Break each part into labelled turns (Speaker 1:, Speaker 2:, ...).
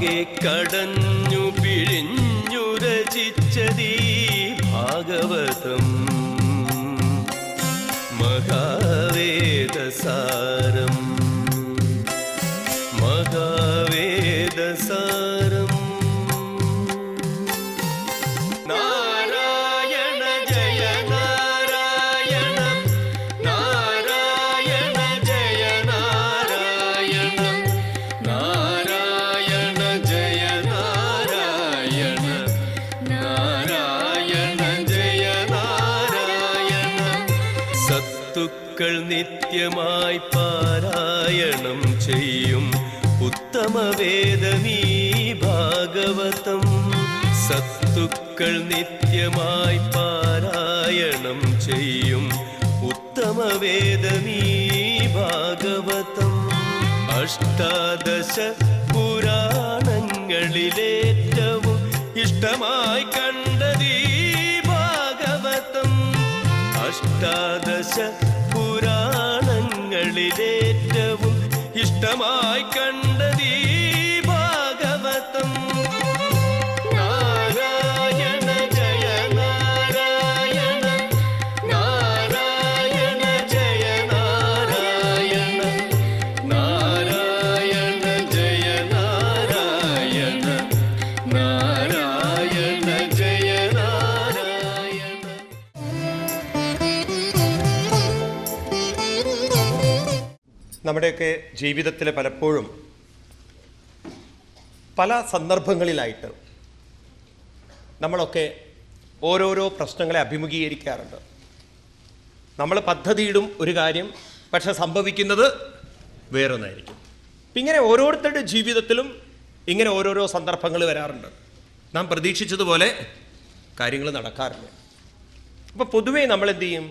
Speaker 1: ആകെ കടഞ്ഞു പിഴിഞ്ഞു രചിച്ചതീ ഭാഗവതം മഹാവേദസാരം മഹാവേദസാരം. നാരായണ ജയ നാരായണ നാരായണ ജയ നാരായണ നാരായണ ജയ നാരായണ നാരായണ ജയ നാരായണ. സത്തുക്കൾ നിത്യമായി പാരായണം ചെയ്യും ഉത്തമവേദമീ ഭാഗവതം. സത്തുക്കൾ നിത്യമായി പാരായണം ചെയ്യും ഉത്തമവേദമീ ഭാഗവതം. അഷ്ടാദശ പുരാണങ്ങളിലേറ്റവും ഇഷ്ടമായി കണ്ടതീ ഭാഗവതം. അഷ്ടാദശ പുരാണങ്ങളിലേറ്റവും ഇഷ്ടമായി കണ്ടതീ ഭാഗവതം. നാരായണ ജയ നാരായണ നാരായണ ജയ നാരായണ നാരായണ ജയ നാരായണ നാരായണ ജയ നാരായണ.
Speaker 2: നമ്മുടെയൊക്കെ ജീവിതത്തിൽ പലപ്പോഴും പല സന്ദർഭങ്ങളിലായിട്ട് നമ്മളൊക്കെ ഓരോരോ പ്രശ്നങ്ങളെ അഭിമുഖീകരിക്കാറുണ്ട്. നമ്മൾ പദ്ധതിയിടും ഒരു കാര്യം, പക്ഷെ സംഭവിക്കുന്നത് വേറൊന്നായിരിക്കും. ഇങ്ങനെ ഓരോരുത്തരുടെ ജീവിതത്തിലും ഇങ്ങനെ ഓരോരോ സന്ദർഭങ്ങൾ വരാറുണ്ട്. നാം പ്രതീക്ഷിച്ചതുപോലെ കാര്യങ്ങൾ നടക്കാറില്ല. അപ്പോൾ പൊതുവേ നമ്മൾ എന്ത് ചെയ്യും?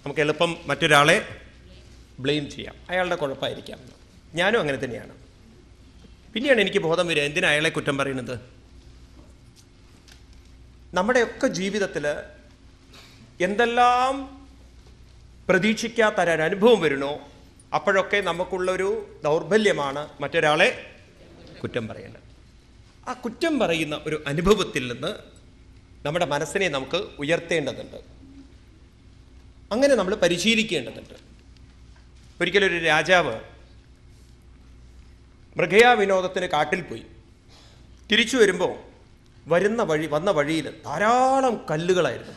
Speaker 2: നമുക്ക് എളുപ്പം മറ്റൊരാളെ ബ്ലെയിം ചെയ്യാം, അയാളുടെ കുഴപ്പമായിരിക്കാം. ഞാനും അങ്ങനെ തന്നെയാണ്. പിന്നെയാണ് എനിക്ക് ബോധം വരിക, എന്തിനാ അയാളെ കുറ്റം പറയുന്നത്? നമ്മുടെയൊക്കെ ജീവിതത്തിൽ എന്തെല്ലാം പ്രതീക്ഷിക്കാത്ത അനുഭവം വരുന്നോ അപ്പോഴൊക്കെ നമുക്കുള്ളൊരു ദൗർബല്യമാണ് മറ്റൊരാളെ കുറ്റം പറയുന്നത്. ആ കുറ്റം പറയുന്ന ഒരു അനുഭവത്തിൽ നിന്ന് നമ്മുടെ മനസ്സിനെ നമുക്ക് ഉയർത്തേണ്ടതുണ്ട്. അങ്ങനെ നമ്മൾ പരിശീലിക്കേണ്ടതുണ്ട്. ഒരിക്കലൊരു രാജാവ് മൃഗയാ വിനോദത്തിന് കാട്ടിൽ പോയി. തിരിച്ചു വരുമ്പോൾ വന്ന വഴിയിൽ ധാരാളം കല്ലുകളായിരുന്നു,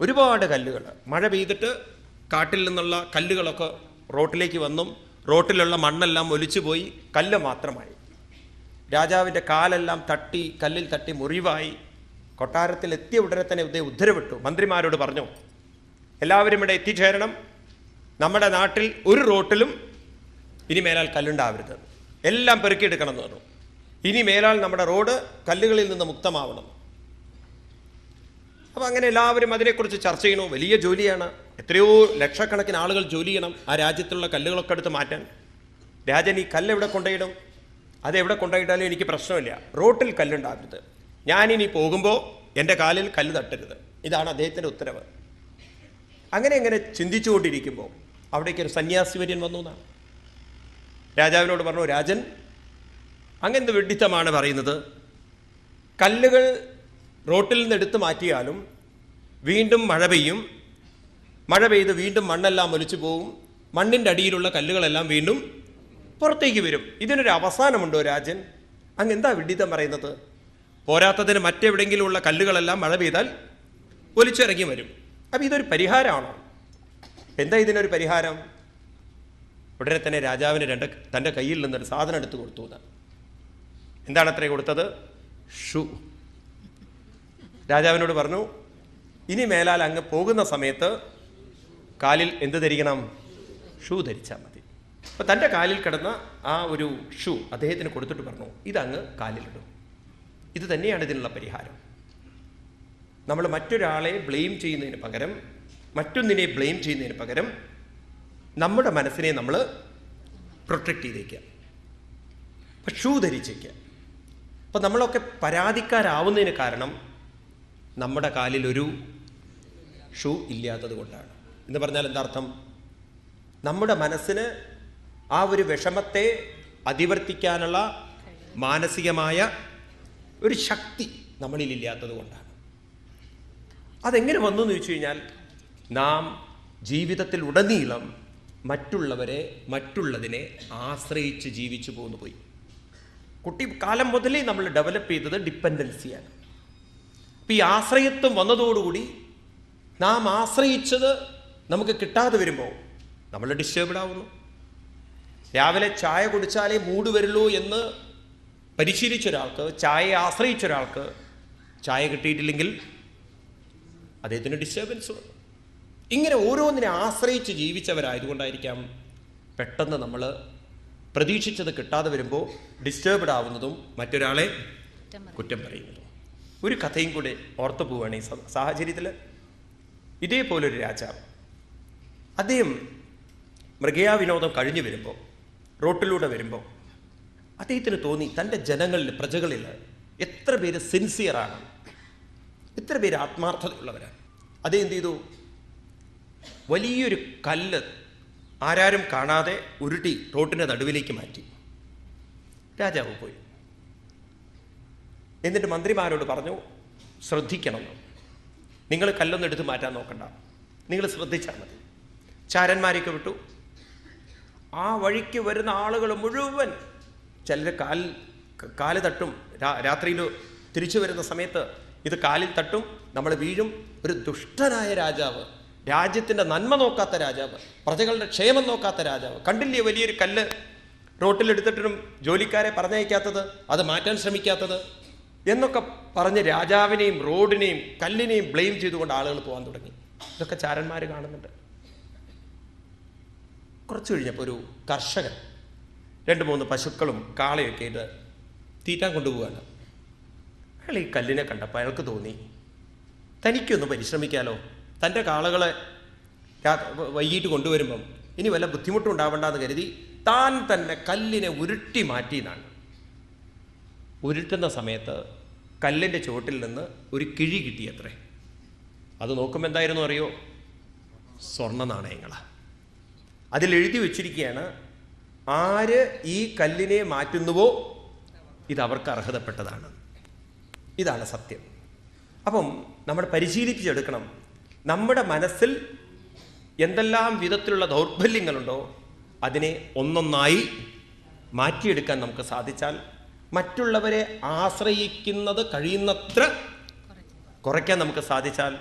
Speaker 2: ഒരുപാട് കല്ലുകൾ. മഴ പെയ്തിട്ട് കാട്ടിൽ നിന്നുള്ള കല്ലുകളൊക്കെ റോട്ടിലേക്ക് വന്നും റോട്ടിലുള്ള മണ്ണെല്ലാം ഒലിച്ചു പോയി, കല്ല് മാത്രമായി. രാജാവിൻ്റെ കാലെല്ലാം തട്ടി, കല്ലിൽ തട്ടി മുറിവായി. കൊട്ടാരത്തിൽ എത്തിയ ഉടനെ തന്നെ ഉത്തരവിട്ടു, മന്ത്രിമാരോട് പറഞ്ഞു, എല്ലാവരും ഇവിടെ എത്തിച്ചേരണം. നമ്മുടെ നാട്ടിൽ ഒരു റോട്ടിലും ഇനി മേലാൽ കല്ലുണ്ടാവരുത്, എല്ലാം പെറുക്കിയെടുക്കണം എന്ന് പറഞ്ഞു. ഇനി മേലാൽ നമ്മുടെ റോഡ് കല്ലുകളിൽ നിന്ന് മുക്തമാവണം. അപ്പോൾ അങ്ങനെ എല്ലാവരും അതിനെക്കുറിച്ച് ചർച്ച ചെയ്യണു. വലിയ ജോലിയാണ്, എത്രയോ ലക്ഷക്കണക്കിന് ആളുകൾ ജോലി ചെയ്യണം ആ രാജ്യത്തുള്ള കല്ലുകളൊക്കെ എടുത്ത് മാറ്റാൻ. രാജൻ ഈ കല്ല് എവിടെ കൊണ്ടുപോയിടും? അതെവിടെ കൊണ്ടുപോയിട്ടാലും എനിക്ക് പ്രശ്നമില്ല, റോട്ടിൽ കല്ലുണ്ടാകരുത്. ഞാനിനി പോകുമ്പോൾ എൻ്റെ കാലിൽ കല്ല് തട്ടരുത്. ഇതാണ് അദ്ദേഹത്തിൻ്റെ ഉത്തരവ്. അങ്ങനെ ചിന്തിച്ചുകൊണ്ടിരിക്കുമ്പോൾ അവിടേക്ക് ഒരു സന്യാസി വര്യൻ വന്നു എന്നാണ്. രാജാവിനോട് പറഞ്ഞു, രാജൻ അങ്ങനത്തെ വിഡ്ഢിത്തമാണ് പറയുന്നത്. കല്ലുകൾ റോട്ടിൽ നിന്ന് എടുത്ത് മാറ്റിയാലും വീണ്ടും മഴ പെയ്യും, മഴ പെയ്ത് വീണ്ടും മണ്ണെല്ലാം ഒലിച്ചു പോവും, മണ്ണിൻ്റെ അടിയിലുള്ള കല്ലുകളെല്ലാം വീണ്ടും പുറത്തേക്ക് വരും. ഇതിനൊരു അവസാനമുണ്ടോ രാജൻ? അങ്ങ് എന്താ വിഡ്ഢിത്തം പറയുന്നത്? പോരാത്തതിന് മറ്റെവിടെയെങ്കിലുമുള്ള കല്ലുകളെല്ലാം മഴ പെയ്താൽ ഒലിച്ചിറങ്ങി വരും. അപ്പം ഇതൊരു പരിഹാരമാണോ? എന്താ ഇതിനൊരു പരിഹാരം? ഉടനെ തന്നെ രാജാവിന് തൻ്റെ കയ്യിൽ നിന്നൊരു സാധനം എടുത്ത് കൊടുത്തു. എന്താണ് അത്രേ കൊടുത്തത്? ഷൂ. രാജാവിനോട് പറഞ്ഞു, ഇനി മേലാൽ അങ്ങ് പോകുന്ന സമയത്ത് കാലിൽ എന്ത് ധരിക്കണം? ഷൂ ധരിച്ചാൽ മതി. അപ്പോൾ തൻ്റെ കാലിൽ കിടന്ന ആ ഒരു ഷൂ അദ്ദേഹത്തിന് കൊടുത്തിട്ട് പറഞ്ഞു, ഇതങ്ങ് കാലിലിടും. ഇത് തന്നെയാണ് ഇതിനുള്ള പരിഹാരം. നമ്മൾ മറ്റൊരാളെ ബ്ലെയിം ചെയ്യുന്നതിന് പകരം, മറ്റൊന്നിനെ ബ്ലെയിം ചെയ്യുന്നതിന് പകരം നമ്മുടെ മനസ്സിനെ നമ്മൾ പ്രൊട്ടക്റ്റ് ചെയ്തേക്കുക, അപ്പം ഷൂ ധരിച്ചേക്കുക. അപ്പം നമ്മളൊക്കെ പരാതിക്കാരാവുന്നതിന് കാരണം നമ്മുടെ കാലിലൊരു ഷൂ ഇല്ലാത്തത് കൊണ്ടാണ്. എന്ന് പറഞ്ഞാൽ എന്താ അർത്ഥം? നമ്മുടെ മനസ്സിന് ആ ഒരു വിഷമത്തെ അതിവർത്തിക്കാനുള്ള മാനസികമായ ഒരു ശക്തി നമ്മളിലില്ലാത്തത് കൊണ്ടാണ്. അതെങ്ങനെ വന്നു എന്ന് ചോദിച്ചു കഴിഞ്ഞാൽ, നാം ജീവിതത്തിൽ ഉടനീളം മറ്റുള്ളതിനെ ആശ്രയിച്ച് ജീവിച്ചു പോയി. കുട്ടിക്കാലം മുതലേ നമ്മൾ ഡെവലപ്പ് ചെയ്തത് ഡിപ്പെൻഡൻസിയാണ്. അപ്പം ഈ ആശ്രയത്വം വന്നതോടുകൂടി നാം ആശ്രയിച്ചത് നമുക്ക് കിട്ടാതെ വരുമ്പോൾ നമ്മൾ ഡിസ്റ്റർബ്ഡ് ആവുന്നു. രാവിലെ ചായ കുടിച്ചാലേ മൂഡ് വരുള്ളൂ എന്ന് പരിശീലിച്ച ഒരാൾക്ക്, ചായയെ ആശ്രയിച്ച ഒരാൾക്ക് ചായ കിട്ടിയിട്ടില്ലെങ്കിൽ അദ്ദേഹത്തിന് ഡിസ്റ്റർബൻസ് വന്നു. ഇങ്ങനെ ഓരോന്നിനെ ആശ്രയിച്ച് ജീവിച്ചവരായതുകൊണ്ടായിരിക്കാം പെട്ടെന്ന് നമ്മൾ പ്രതീക്ഷിച്ചത് കിട്ടാതെ വരുമ്പോൾ ഡിസ്റ്റർബ്ഡ് ആവുന്നതും മറ്റൊരാളെ കുറ്റം പറയുന്നതും. ഒരു കഥയും കൂടെ ഓർത്തു പോവുകയാണ് ഈ സാഹചര്യത്തിൽ. ഇതേപോലൊരു രാജാവ്, അദ്ദേഹം മൃഗയാവിനോദം കഴിഞ്ഞു വരുമ്പോൾ, റോട്ടിലൂടെ വരുമ്പോൾ അദ്ദേഹത്തിന് തോന്നി തൻ്റെ ജനങ്ങളിൽ, പ്രജകളിൽ എത്ര പേര് സിൻസിയറാണ്, എത്ര പേര് ആത്മാർത്ഥതയുള്ളവരാണ്. അദ്ദേഹം എന്ത് ചെയ്തു? വലിയൊരു കല്ല് ആരാരും കാണാതെ ഉരുട്ടി റോട്ടിൻ്റെ നടുവിലേക്ക് മാറ്റി. രാജാവ് പോയി. എന്നിട്ട് മന്ത്രിമാരോട് പറഞ്ഞു, ശ്രദ്ധിക്കണം, നിങ്ങൾ കല്ലൊന്നും എടുത്ത് മാറ്റാൻ നോക്കണ്ട, നിങ്ങൾ ശ്രദ്ധിച്ചാൽ മതി. ചാരന്മാരെയൊക്കെ വിട്ടു. ആ വഴിക്ക് വരുന്ന ആളുകൾ മുഴുവൻ, ചിലർ കാല് തട്ടും, രാത്രിയിൽ തിരിച്ചു വരുന്ന സമയത്ത് ഇത് കാലിൽ തട്ടും, നമ്മൾ വീഴും. ഒരു ദുഷ്ടനായ രാജാവ്, രാജ്യത്തിൻ്റെ നന്മ നോക്കാത്ത രാജാവ്, പ്രജകളുടെ ക്ഷേമം നോക്കാത്ത രാജാവ്. കണ്ടില്ലേ വലിയൊരു കല്ല് റോട്ടിലെടുത്തിട്ടും ജോലിക്കാരെ പറഞ്ഞയക്കാത്തത്, അത് മാറ്റാൻ ശ്രമിക്കാത്തത് എന്നൊക്കെ പറഞ്ഞ് രാജാവിനെയും റോഡിനെയും കല്ലിനെയും ബ്ലെയിം ചെയ്തുകൊണ്ട് ആളുകൾ പോകാൻ തുടങ്ങി. ഇതൊക്കെ ചാരന്മാർ കാണുന്നുണ്ട്. കുറച്ച് കഴിഞ്ഞപ്പോൾ ഒരു കർഷകൻ 2-3 പശുക്കളും കാളയൊക്കെ ആയിട്ട് തീറ്റാൻ കൊണ്ടുപോവുകയാണ്. അയാൾ ഈ കല്ലിനെ കണ്ടപ്പോൾ അയാൾക്ക് തോന്നി, തനിക്കൊന്ന് പരിശ്രമിക്കാലോ. തൻ്റെ കാളകളെ വൈകിട്ട് കൊണ്ടുവരുമ്പം ഇനി വല്ല ബുദ്ധിമുട്ടും ഉണ്ടാവണ്ടെന്ന് കരുതി താൻ തന്നെ കല്ലിനെ ഉരുട്ടി മാറ്റിയെന്നാണ്. ഉരുട്ടുന്ന സമയത്ത് കല്ലിൻ്റെ ചുവട്ടിൽ നിന്ന് ഒരു കിഴി കിട്ടിയത്രേ. അത് നോക്കുമ്പോൾ എന്തായിരുന്നു അറിയോ? സ്വർണ്ണ നാണയങ്ങളാണ്. അതിലെഴുതി വച്ചിരിക്കുകയാണ്, ആര് ഈ കല്ലിനെ മാറ്റുന്നുവോ ഇത് അവർക്ക് അർഹതപ്പെട്ടതാണ്. ഇതാണ് സത്യം. അപ്പം നമ്മൾ പരിശീലിപ്പിച്ചെടുക്കണം. നമ്മുടെ മനസ്സിൽ എന്തെല്ലാം വിധത്തിലുള്ള ദൗർബല്യങ്ങളുണ്ടോ അതിനെ ഒന്നൊന്നായി മാറ്റിയെടുക്കാൻ നമുക്ക് സാധിച്ചാൽ, മറ്റുള്ളവരെ ആശ്രയിക്കുന്നത് കഴിയുന്നത്ര കുറയ്ക്കാൻ നമുക്ക് സാധിച്ചാൽ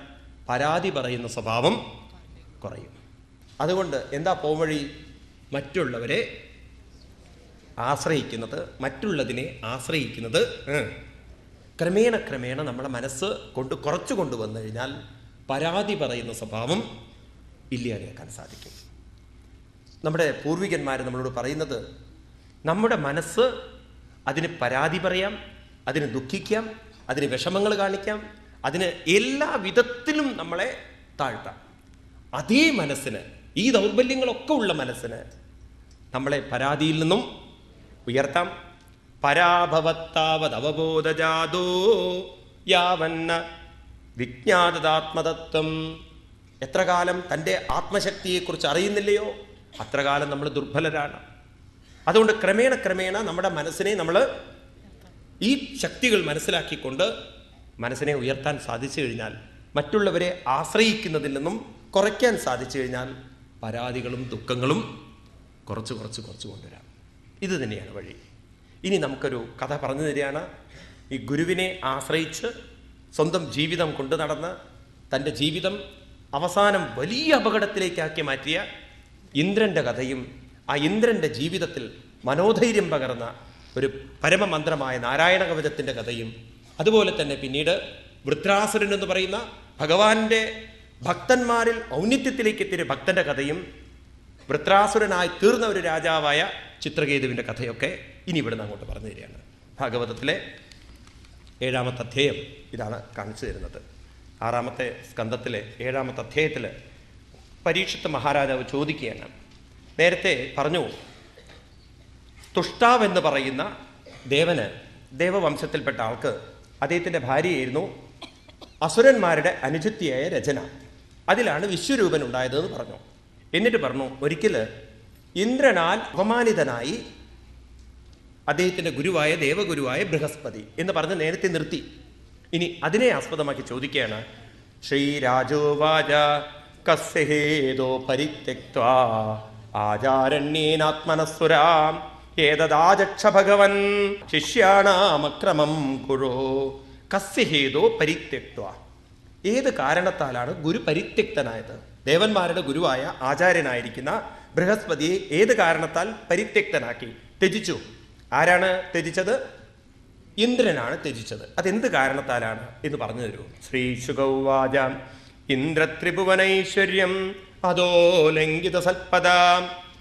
Speaker 2: പരാതി പറയുന്ന സ്വഭാവം കുറയും. അതുകൊണ്ട് എന്താ പോംവഴി? മറ്റുള്ളവരെ ആശ്രയിക്കുന്നത്, മറ്റുള്ളതിനെ ആശ്രയിക്കുന്നത് ക്രമേണ നമ്മളെ മനസ്സ് കുറച്ചു കൊണ്ടുവന്നു കഴിഞ്ഞാൽ പരാതി പറയുന്ന സ്വഭാവം ഇല്ലാതെയാക്കാൻ സാധിക്കും. നമ്മുടെ പൂർവികന്മാർ നമ്മളോട് പറയുന്നത്, നമ്മുടെ മനസ്സ് അതിന് പരാതി പറയാം, അതിന് ദുഃഖിക്കാം, അതിന് വിഷമങ്ങൾ കാണിക്കാം, അതിന് എല്ലാ വിധത്തിലും നമ്മളെ താഴ്ത്താം. അതേ മനസ്സിന്, ഈ ദൗർബല്യങ്ങളൊക്കെ ഉള്ള മനസ്സിന് നമ്മളെ പരാതിയിൽ നിന്നും ഉയർത്താം. പരാഭവത്താവതവബോധജാതോ യാവന്ന വിജ്ഞാതദാത്മതത്വം. എത്ര കാലം തൻ്റെ ആത്മശക്തിയെക്കുറിച്ച് അറിയുന്നില്ലയോ അത്ര കാലം നമ്മൾ ദുർബലരാണ്. അതുകൊണ്ട് ക്രമേണ നമ്മുടെ മനസ്സിനെ നമ്മൾ ഈ ശക്തികൾ മനസ്സിലാക്കിക്കൊണ്ട് മനസ്സിനെ ഉയർത്താൻ സാധിച്ചു കഴിഞ്ഞാൽ, മറ്റുള്ളവരെ ആശ്രയിക്കുന്നതിൽ നിന്നും കുറയ്ക്കാൻ സാധിച്ചു കഴിഞ്ഞാൽ പരാതികളും ദുഃഖങ്ങളും കുറച്ച് കൊണ്ടുവരാം. ഇത് തന്നെയാണ് വഴി. ഇനി നമുക്കൊരു കഥ പറഞ്ഞു തരികയാണ്. ഈ ഗുരുവിനെ ആശ്രയിച്ച് സ്വന്തം ജീവിതം കൊണ്ടു നടന്ന് തൻ്റെ ജീവിതം അവസാനം വലിയ അപകടത്തിലേക്കാക്കി മാറ്റിയ ഇന്ദ്രൻ്റെ കഥയും, ആ ഇന്ദ്രൻ്റെ ജീവിതത്തിൽ മനോധൈര്യം പകർന്ന ഒരു പരമമന്ത്രമായ നാരായണ കവചത്തിൻ്റെ കഥയും, അതുപോലെ തന്നെ പിന്നീട് വൃത്രാസുരൻ എന്ന് പറയുന്ന ഭഗവാന്റെ ഭക്തന്മാരിൽ ഔന്നിത്യത്തിലേക്ക് എത്തിയ ഭക്തൻ്റെ കഥയും, വൃത്രാസുരനായി തീർന്ന ഒരു രാജാവായ ചിത്രകേതുവിൻ്റെ കഥയൊക്കെ ഇനി ഇവിടുന്ന് അങ്ങോട്ട് പറഞ്ഞു തരികയാണ്. ഭാഗവതത്തിലെ 7ാമത്തെ അധ്യായം ഇതാണ് കാണിച്ചു തരുന്നത്. 6ാമത്തെ സ്കന്ധത്തിലെ 7ാമത്തെ അധ്യായത്തിൽ പരീക്ഷിത്ത് മഹാരാജാവ് ചോദിക്കുകയാണ്. നേരത്തെ പറഞ്ഞു, തുഷ്ടാവെന്ന് പറയുന്ന ദേവന്, ദേവവംശത്തിൽപ്പെട്ട ആൾക്ക്, അദ്ദേഹത്തിൻ്റെ ഭാര്യയായിരുന്നു അസുരന്മാരുടെ അനുജത്തിയായ രചന. അതിലാണ് വിശ്വരൂപൻ ഉണ്ടായതെന്ന് പറഞ്ഞു. എന്നിട്ട് പറഞ്ഞു, ഒരിക്കൽ ഇന്ദ്രനാൽ അപമാനിതനായി അദ്ദേഹത്തിൻ്റെ ഗുരുവായ ദേവഗുരുവായ ബൃഹസ്പതി എന്ന് പറഞ്ഞ് നേരത്തെ നിർത്തി. ഇനി അതിനെ ആസ്പദമാക്കി ചോദിക്കുകയാണ്. ശ്രീരാജോവാച കസ്യ ഹേതോ പരിത്യക്ത്വാ ആചാരണ്യേനാത്മനസ്സുരാം ഏതദാചക്ഷ ഭഗവൻ ശിഷ്യാണാമക്രമം കുരോ. കസ്യ ഹേതോ പരിത്യക്ത്വാ, ഏത് കാരണത്താലാണ് ഗുരു പരിത്യക്തനായത്? ദേവന്മാരുടെ ഗുരുവായ ആചാര്യനായിരിക്കുന്ന ബൃഹസ്പതിയെ ഏത് കാരണത്താൽ പരിത്യക്തനാക്കി, ത്യജിച്ചു? ആരാണ് ത്യജിച്ചത്? ഇന്ദ്രനാണ് ത്യജിച്ചത്. അതെന്ത് കാരണത്താലാണ് എന്ന് പറഞ്ഞു തരൂ. ശ്രീ ശുഗൗവാച ഇന്ദ്രത്രിഭുവനൈശ്വര്യം അതോ ലംഘിത സൽപദാ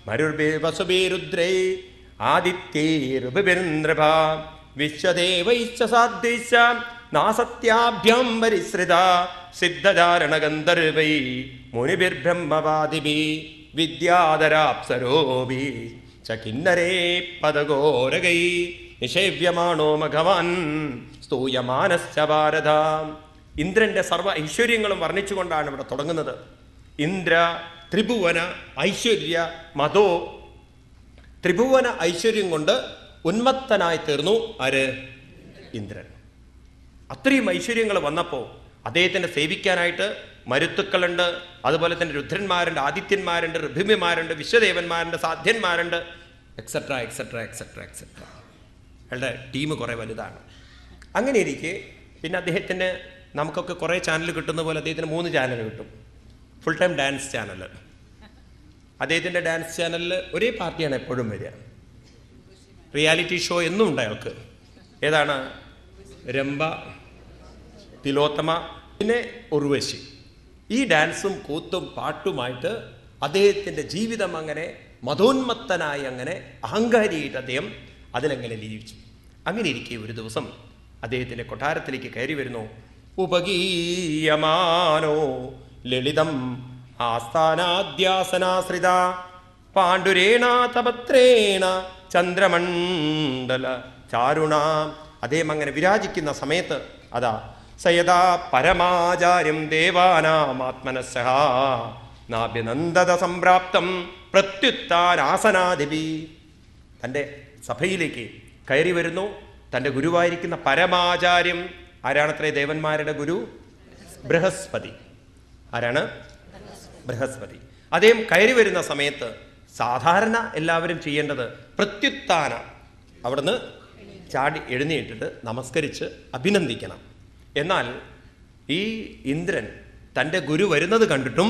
Speaker 2: മരുർവസുബീരുദ്രൈ ആദിത്യേരുഭിർനൃഭ വിശ്വദേവൈശ്ച സാധ്വൈശ്ച നാസത്യാഭ്യാം പരിശ്രിത സിദ്ധചാരണ ഗന്ധർവൈ മുനിഭിർബ്രഹ്മവാദിഭി വിദ്യാധരാപ്സരോഭി ച കിന്നരേ പദഗോരകൈ നിഷേവ്യമാണോ മഘവാൻ സ്തൂയമാനശ്ച ഭാരത. ഇന്ദ്രന്റെ സർവ്വ ഐശ്വര്യങ്ങളും വർണ്ണിച്ചുകൊണ്ടാണ് ഇവിടെ തുടങ്ങുന്നത്. ഇന്ദ്ര ത്രിഭുവന ഐശ്വര്യ മതോ. ത്രിഭുവന ഐശ്വര്യം കൊണ്ട് ഉന്മത്തനായി തീർന്നു ആര്? ഇന്ദ്രൻ. അത്രയും ഐശ്വര്യങ്ങൾ വന്നപ്പോൾ അദ്ദേഹത്തിനെ സേവിക്കാനായിട്ട് മരുത്തുക്കളുണ്ട്, അതുപോലെ തന്നെ രുദ്രന്മാരുണ്ട്, ആദിത്യന്മാരുണ്ട്, ഋഭിമാരുണ്ട്, വിശ്വദേവന്മാരുണ്ട്, സാധ്യന്മാരുണ്ട്, എക്സെട്ര എക്സെട്ര എക്സെട്ര എക്സെട്ര. അയാളുടെ ടീം കുറേ വലുതാണ്. അങ്ങനെ ഇരിക്കെ പിന്നെ അദ്ദേഹത്തിന് നമുക്കൊക്കെ കുറേ ചാനൽ കിട്ടുന്ന പോലെ അദ്ദേഹത്തിന് 3 ചാനൽ കിട്ടും. Full time dance channel. അദ്ദേഹത്തിൻ്റെ ഡാൻസ് ചാനലിൽ ഒരേ പാർട്ടിയാണ് എപ്പോഴും വരിക. റിയാലിറ്റി ഷോ എന്നും ഉണ്ട് അയാൾക്ക്. ഏതാണ്? രംഭ, തിലോത്തമ, പിന്നെ ഉർവശി. ഈ ഡാൻസും കൂത്തും പാട്ടുമായിട്ട് അദ്ദേഹത്തിൻ്റെ ജീവിതം അങ്ങനെ മതോന്മത്തനായി, അങ്ങനെ അഹങ്കാരിയായിട്ട് അദ്ദേഹം അതിലങ്ങനെ ജീവിച്ചു. അങ്ങനെ ഇരിക്കെ ഒരു ദിവസം അദ്ദേഹത്തിൻ്റെ കൊട്ടാരത്തിലേക്ക് കയറി വരുന്നു. ഉപഗീയമാനോ ലളിതം ആസ്ഥാനാദ്യാസനാശ്രിത പാണ്ഡുരേണ തപത്രേണ ചന്ദ്രമണ്ഡല ചാരുണ. അദ്ദേഹം അങ്ങനെ വിരാജിക്കുന്ന സമയത്ത് അതാ സയദാ പരമാചാര്യം ദേവാനാമാത്മനസ്സഹ നാഭ്യനന്ദത സംപ്രാപ്തം പ്രത്യുത്താനാസനാദിപി. തൻ്റെ സഭയിലേക്ക് കയറി വരുന്നു തൻ്റെ ഗുരുവായിരിക്കുന്ന പരമാചാര്യം. ആരാണത്രേ ദേവന്മാരുടെ ഗുരു? ബൃഹസ്പതി. ആരാണ്? ബൃഹസ്പതി. അദ്ദേഹം കയറി വരുന്ന സമയത്ത് സാധാരണ എല്ലാവരും ചെയ്യേണ്ടത് പ്രത്യുത്താന, അവിടുന്ന് ചാടി എഴുന്നേറ്റിട്ട് നമസ്കരിച്ച് അഭിനന്ദിക്കണം. എന്നാൽ ഈ ഇന്ദ്രൻ തൻ്റെ ഗുരു വരുന്നത് കണ്ടിട്ടും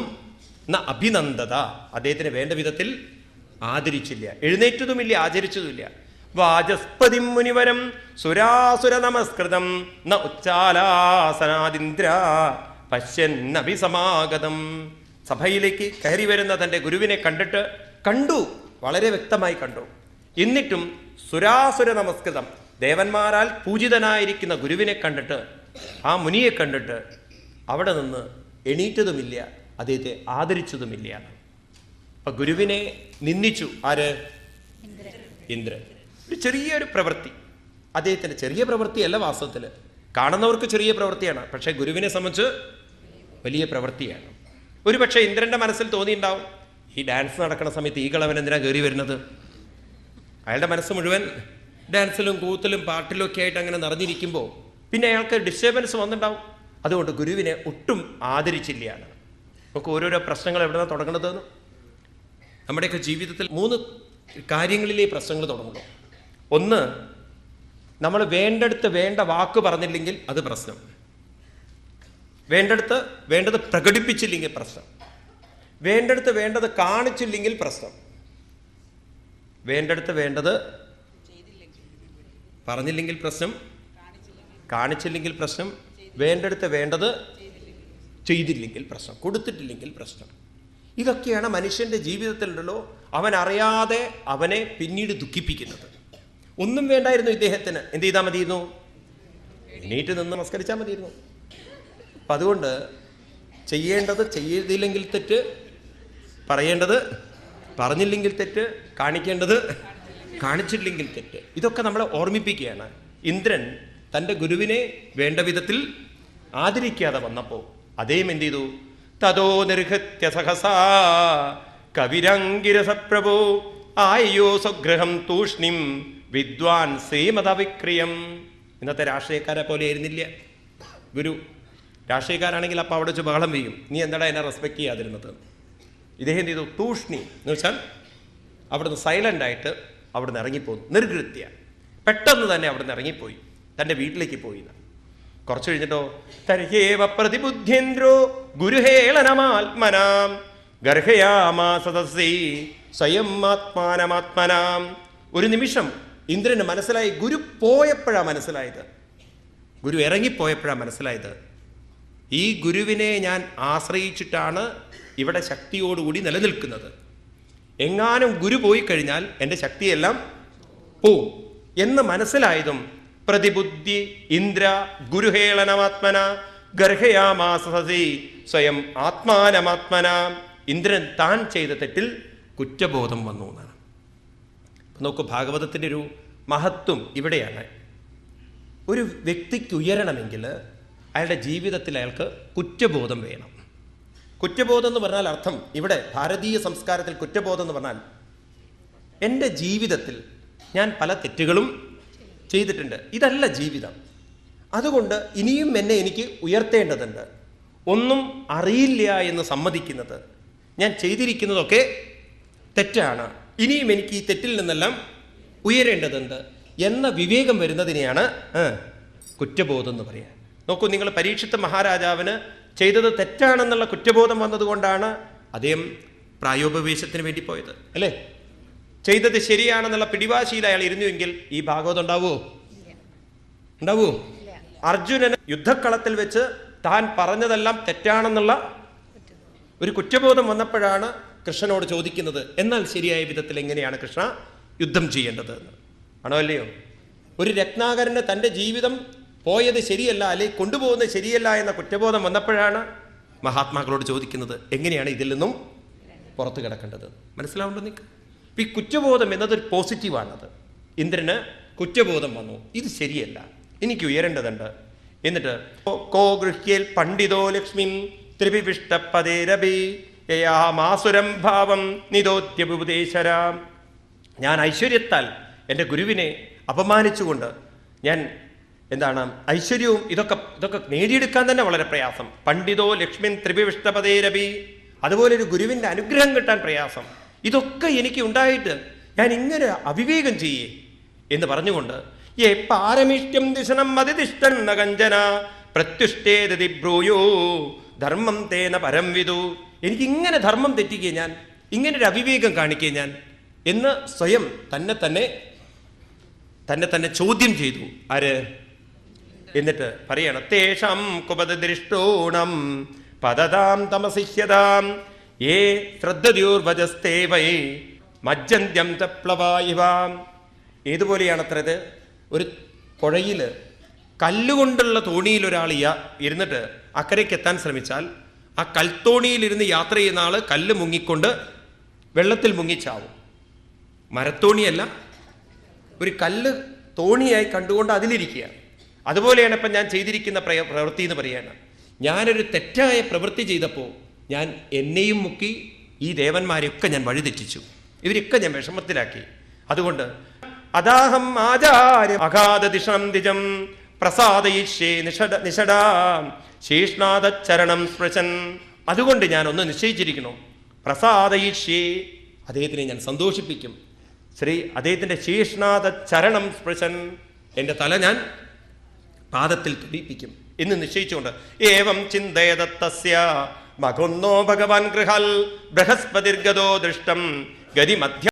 Speaker 2: അഭിനന്ദത, അദ്ദേഹത്തിന് വേണ്ട വിധത്തിൽ ആദരിച്ചില്ല, എഴുന്നേറ്റതുമില്ല, ആചരിച്ചതുമില്ല. വാചസ്പതി മുനിവരം സുരാസുര നമസ്കൃതം ന ഉച്ചാലാസനാദിന്ദ്ര പശ്യന്നഭിസമാഗതം. സഭയിലേക്ക് കയറി വരുന്ന തൻ്റെ ഗുരുവിനെ കണ്ടു, വളരെ വ്യക്തമായി കണ്ടു. എന്നിട്ടും സുരാസുര നമസ്കൃതം, ദേവന്മാരാൽ പൂജിതനായിരിക്കുന്ന ഗുരുവിനെ കണ്ടിട്ട്, ആ മുനിയെ കണ്ടിട്ട് അവിടെ നിന്ന് എണീറ്റതുമില്ല, അദ്ദേഹത്തെ ആദരിച്ചതുമില്ല. അപ്പൊ ഗുരുവിനെ നിന്ദിച്ചു. ആര്? ഇന്ദ്രൻ. ഒരു ചെറിയൊരു പ്രവൃത്തി, അദ്ദേഹത്തിൻ്റെ ചെറിയ പ്രവൃത്തിയല്ല വാസ്തവത്തിൽ, കാണുന്നവർക്ക് ചെറിയ പ്രവൃത്തിയാണ്, പക്ഷേ ഗുരുവിനെ സംബന്ധിച്ച് വലിയ പ്രവൃത്തിയാണ്. ഒരു പക്ഷേ ഇന്ദ്രൻ്റെ മനസ്സിൽ തോന്നിയിട്ടുണ്ടാവും, ഈ ഡാൻസ് നടക്കുന്ന സമയത്ത് ഈ കളവൻ എന്തിനാണ് കയറി വരുന്നത്? അയാളുടെ മനസ്സ് മുഴുവൻ ഡാൻസിലും കൂത്തിലും പാട്ടിലും ഒക്കെ ആയിട്ട് അങ്ങനെ നിറഞ്ഞിരിക്കുമ്പോൾ പിന്നെ അയാൾക്ക് ഡിസ്റ്റർബൻസ് വന്നിട്ടുണ്ടാവും. അതുകൊണ്ട് ഗുരുവിനെ ഒട്ടും ആദരിച്ചില്ലയാണ്. നമുക്ക് ഓരോരോ പ്രശ്നങ്ങൾ എവിടെയാണ് തുടങ്ങുന്നതെന്ന്, നമ്മുടെയൊക്കെ ജീവിതത്തിൽ 3 കാര്യങ്ങളിലേ പ്രശ്നങ്ങൾ തുടങ്ങുള്ളൂ. ഒന്ന്, നമ്മൾ വേണ്ടടുത്ത് വേണ്ട വാക്ക് പറഞ്ഞില്ലെങ്കിൽ അത് പ്രശ്നം. വേണ്ടടുത്ത് വേണ്ടത് പ്രകടിപ്പിച്ചില്ലെങ്കിൽ പ്രശ്നം. വേണ്ടടുത്ത് വേണ്ടത് കാണിച്ചില്ലെങ്കിൽ പ്രശ്നം. വേണ്ടടുത്ത് വേണ്ടത് പറഞ്ഞില്ലെങ്കിൽ പ്രശ്നം, കാണിച്ചില്ലെങ്കിൽ പ്രശ്നം, വേണ്ടടുത്ത് വേണ്ടത് ചെയ്തില്ലെങ്കിൽ പ്രശ്നം, കൊടുത്തിട്ടില്ലെങ്കിൽ പ്രശ്നം. ഇതൊക്കെയാണ് മനുഷ്യൻ്റെ ജീവിതത്തിലുണ്ടല്ലോ അവൻ അറിയാതെ അവനെ പിന്നീട് ദുഃഖിപ്പിക്കുന്നത്. ഒന്നും വേണ്ടായിരുന്നു ഇദ്ദേഹത്തിന്, എന്ത് ചെയ്താൽ മതിയിരുന്നു? എണീറ്റ് നിന്ന് നമസ്കരിച്ചാൽ മതിയിരുന്നു. അപ്പം അതുകൊണ്ട് ചെയ്യേണ്ടത് ചെയ്തില്ലെങ്കിൽ തെറ്റ്, പറയേണ്ടത് പറഞ്ഞില്ലെങ്കിൽ തെറ്റ്, കാണിക്കേണ്ടത് കാണിച്ചില്ലെങ്കിൽ തെറ്റ്. ഇതൊക്കെ നമ്മളെ ഓർമ്മിപ്പിക്കുകയാണ്. ഇന്ദ്രൻ തൻ്റെ ഗുരുവിനെ വേണ്ട വിധത്തിൽ ആദരിക്കാതെ വന്നപ്പോൾ അദ്ദേഹം എന്ത് ചെയ്തു? തതോ നിർഹത്യ സഹസാ കവിരംഗിരസപ്രഭോ ആയോ സ്വഗ്രഹം തൂഷ്ണിം വിദ്വാൻ ശ്രീമതവിക്രിയം. ഇന്നത്തെ രാഷ്ട്രീയക്കാരെ പോലെ ആയിരുന്നില്ല ഗുരു. രാഷ്ട്രീയക്കാരാണെങ്കിൽ അപ്പം അവിടെ വെച്ച് ബഹളം ചെയ്യും, നീ എന്താടാ എന്നെ റെസ്പെക്ട് ചെയ്യാതിരുന്നത്. ഇദ്ദേഹം ചെയ്തു തൂഷ്ണി എന്ന് വെച്ചാൽ അവിടുന്ന് സൈലൻ്റായിട്ട് അവിടുന്ന് ഇറങ്ങിപ്പോന്നു, നിർകൃത്യ. പെട്ടെന്ന് തന്നെ അവിടുന്ന് ഇറങ്ങിപ്പോയി, തൻ്റെ വീട്ടിലേക്ക് പോയി. കുറച്ച് കഴിഞ്ഞിട്ടോ തർഹേവ പ്രതിബുദ്ധ്യേന്ദ്രോ ഗുരുഹേളനമാത്മനാം ഗർഹയാമാസദസ്സീ സ്വയം ആത്മാനമാത്മനാം. ഒരു നിമിഷം ഇന്ദ്രന് മനസ്സിലായി, ഗുരു പോയപ്പോഴാണ് മനസ്സിലായത്, ഗുരു ഇറങ്ങിപ്പോയപ്പോഴാണ് മനസ്സിലായത്, ഈ ഗുരുവിനെ ഞാൻ ആശ്രയിച്ചിട്ടാണ് ഇവിടെ ശക്തിയോടുകൂടി നിലനിൽക്കുന്നത്. എങ്ങാനും ഗുരു പോയി കഴിഞ്ഞാൽ എൻ്റെ ശക്തിയെല്ലാം പോവും എന്ന് മനസ്സിലായതും പ്രതിബുദ്ധി ഇന്ദ്ര ഗുരുഹേളനമാത്മന ഗർഹയാമാസി സ്വയം ആത്മാനമാത്മന. ഇന്ദ്രൻ താൻ ചെയ്ത തെറ്റിൽ കുറ്റബോധം വന്നു എന്നാണ്. നോക്കൂ, ഭാഗവതത്തിൻ്റെ ഒരു മഹത്വം ഇവിടെയാണ്. ഒരു വ്യക്തിക്ക് ഉയരണമെങ്കിൽ അയാളുടെ ജീവിതത്തിൽ അയാൾക്ക് കുറ്റബോധം വേണം. കുറ്റബോധം എന്ന് പറഞ്ഞാൽ അർത്ഥം, ഇവിടെ ഭാരതീയ സംസ്കാരത്തിൽ കുറ്റബോധം എന്ന് പറഞ്ഞാൽ എൻ്റെ ജീവിതത്തിൽ ഞാൻ പല തെറ്റുകളും ചെയ്തിട്ടുണ്ട്, ഇതല്ല ജീവിതം, അതുകൊണ്ട് ഇനിയും എനിക്ക് ഉയർത്തേണ്ടതുണ്ട്. ഒന്നും അറിയില്ല എന്ന് സമ്മതിക്കുന്നത്, ഞാൻ ചെയ്തിരിക്കുന്നതൊക്കെ തെറ്റാണ്, ഇനിയും എനിക്ക് ഈ തെറ്റിൽ നിന്നെല്ലാം ഉയരേണ്ടതുണ്ട് എന്ന വിവേകം വരുന്നതിനെയാണ് കുറ്റബോധം എന്ന് പറയുക. നോക്കൂ, നിങ്ങൾ പരീക്ഷിത്ത മഹാരാജാവിന് ചെയ്തത് തെറ്റാണെന്നുള്ള കുറ്റബോധം വന്നതുകൊണ്ടാണ് അദ്ദേഹം പ്രായോപവേശത്തിന് വേണ്ടി പോയത്, അല്ലേ? ചെയ്തത് ശരിയാണെന്നുള്ള പിടിവാശിയിൽ അയാൾ ഇരുന്നുവെങ്കിൽ ഈ ഭാഗവതം ഉണ്ടാവുമോ? അർജുനന് യുദ്ധക്കളത്തിൽ വെച്ച് താൻ പറഞ്ഞതെല്ലാം തെറ്റാണെന്നുള്ള ഒരു കുറ്റബോധം വന്നപ്പോഴാണ് കൃഷ്ണനോട് ചോദിക്കുന്നത്, എന്നാൽ ശരിയായ വിധത്തിൽ എങ്ങനെയാണ് കൃഷ്ണ യുദ്ധം ചെയ്യേണ്ടത് എന്ന്. ആണോ അല്ലയോ? ഒരു രത്നാകരന് തൻ്റെ ജീവിതം പോയത് ശരിയല്ല, അല്ലെങ്കിൽ കൊണ്ടുപോകുന്നത് ശരിയല്ല എന്ന കുറ്റബോധം വന്നപ്പോഴാണ് മഹാത്മാക്കളോട് ചോദിക്കുന്നത്, എങ്ങനെയാണ് ഇതിൽ നിന്നും പുറത്തു കിടക്കേണ്ടത്. മനസ്സിലാവുണ്ടോ നിങ്ങൾക്ക്? ഈ കുറ്റബോധം എന്നതൊരു പോസിറ്റീവാണത്. ഇന്ദ്രന് കുറ്റബോധം വന്നു, ഇത് ശരിയല്ല, എനിക്ക് ഉയരേണ്ടതുണ്ട്. എന്നിട്ട് കോ ഗൃഹ്യേൽ പണ്ഡിതോ ലക്ഷ്മി ത്രിവിഷ്ടപദേരഭി യയാമാസുരം ഭാവം നിദോത്യപുപദേശരാം. ഞാൻ ഐശ്വര്യത്താൽ എൻ്റെ ഗുരുവിനെ അപമാനിച്ചുകൊണ്ട് ഞാൻ ഐശ്വര്യവും ഇതൊക്കെ നേടിയെടുക്കാൻ തന്നെ വളരെ പ്രയാസം. പണ്ഡിതോ ലക്ഷ്മിൻ ത്രിവിഷ്ടപദേരഭി, അതുപോലെ ഒരു ഗുരുവിൻ്റെ അനുഗ്രഹം കിട്ടാൻ പ്രയാസം. ഇതൊക്കെ എനിക്ക് ഉണ്ടായിട്ട് ഞാൻ ഇങ്ങനെ അവിവേകം ചെയ്യേ എന്ന് പറഞ്ഞുകൊണ്ട് പാരമിഷ്ട്യം ദിശനം മതിഷ്ഠന്ന കഞ്ചന പ്രത്യുഷ്ടേതി ബ്രൂയോ ധർമ്മം തേന പരം വിദു. എനിക്കിങ്ങനെ ധർമ്മം തെറ്റിക്കേ ഞാൻ, ഇങ്ങനെ ഒരു അവിവേകം കാണിക്കേ ഞാൻ എന്ന് സ്വയം തന്നെ തന്നെ ചോദ്യം ചെയ്തു. ആര്? എന്നിട്ട് പറയണം, തേഷാം കുപദൃഷ്ടോണം പദതാം തമസിഷ്യതാം ഏ ശ്രദ്ധദ്യോർവജസ്തേ വൈ മജ്ജന്ത്യം തപ്ലവായിവാം. ഏതുപോലെയാണത്രത്? ഒരു പുഴയിൽ കല്ലുകൊണ്ടുള്ള തോണിയിൽ ഒരാൾ ഇരുന്നിട്ട് അക്കരയ്ക്ക് എത്താൻ ശ്രമിച്ചാൽ ആ കൽത്തോണിയിലിരുന്ന് യാത്ര ചെയ്യുന്ന ആൾ കല്ല് മുങ്ങിക്കൊണ്ട് വെള്ളത്തിൽ മുങ്ങിച്ചാവും. മരത്തോണിയല്ല, ഒരു കല്ല് തോണിയായി കണ്ടുകൊണ്ട് അതിലിരിക്കുക. അതുപോലെയാണ് ഇപ്പം ഞാൻ ചെയ്തിരിക്കുന്ന പ്രവൃത്തി എന്ന് പറയുകയാണ്. ഞാനൊരു തെറ്റായ പ്രവൃത്തി ചെയ്തപ്പോൾ ഞാൻ എന്നെയും മുക്കി, ഈ ദേവന്മാരെയൊക്കെ ഞാൻ വഴിതെറ്റിച്ചു, ഇവരൊക്കെ ഞാൻ വിഷമത്തിലാക്കി. അതുകൊണ്ട് അദാഹം ആചാര്യ അഗാധദിഷം ദ്വിജം പ്രസാദയിഷ്യേ നിഷടാം ശീഷ്ണാദച്ചരണം സ്പൃശൻ. അതുകൊണ്ട് ഞാൻ ഒന്ന് നിശ്ചയിച്ചിരിക്കുന്നു, പ്രസാദയിഷ്യേ, അദ്ദേഹത്തിനെ ഞാൻ സന്തോഷിപ്പിക്കും. അദ്ദേഹത്തിൻ്റെ ശീഷ്ണാദച്ചരണം സ്പൃശൻ, എൻ്റെ തല ഞാൻ പാദത്തിൽ തുടിപ്പിക്കും എന്ന് നിശ്ചയിച്ചുകൊണ്ട് ഏവം ചിന്തയതസ്യ മകുന്നോ ഭഗവാൻ ഗൃഹൽ ബൃഹസ്പതിർഗതോ ദൃഷ്ടം ഗതി മധ്യ